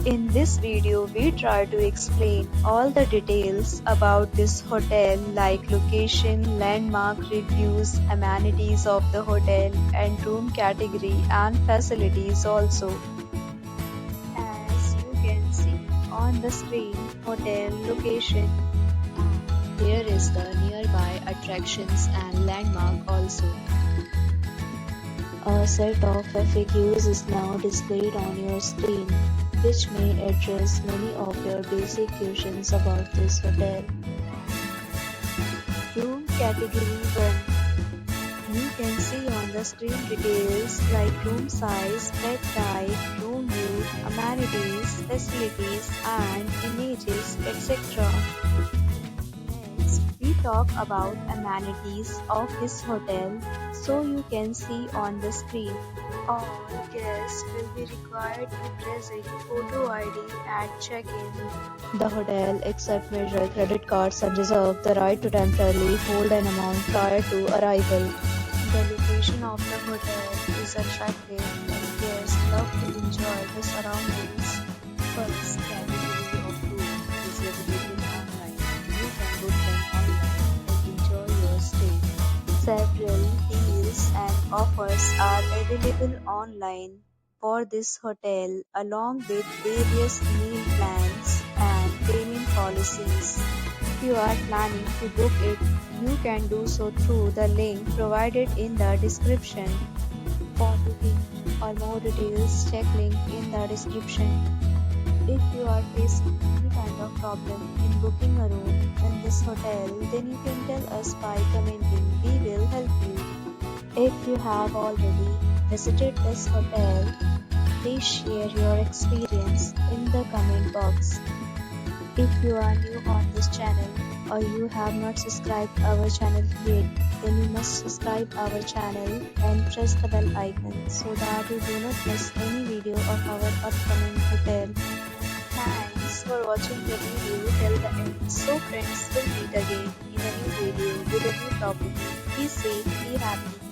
In this video, we try to explain all the details about this hotel like location, landmark reviews, amenities of the hotel and room category and facilities also. As you can see on the screen, hotel location. Here is the nearby attractions and landmark also. A set of FAQs is now displayed on your screen, which may address many of your basic questions about this hotel. Room category 1. You can see on the screen details like room size, bed type, room view, amenities, facilities and images, etc. Next, we talk about amenities of this hotel, so you can see on the screen. All guests will be required to present photo ID at check-in. The hotel accepts major credit cards and reserves the right to temporarily hold an amount prior to arrival. The location of the hotel is attractive and guests love to enjoy the surroundings. First category of room is available online. You can book them online and enjoy your stay. Several deals and offers are available online for this hotel along with various meal plans and payment policies. If you are planning to book it, you can do so through the link provided in the description. For booking or more details, check link in the description. If you are facing any kind of problem in booking a room in this hotel, then you can tell us by commenting. We will help you. If you have already visited this hotel, please share your experience in the comment box. If you are new on this channel or you have not subscribed our channel yet, then you must subscribe our channel and press the bell icon so that you do not miss any video of our upcoming hotel. Thanks for watching the video till the end. So friends, will meet again in a new video with a new topic. Be safe, be happy.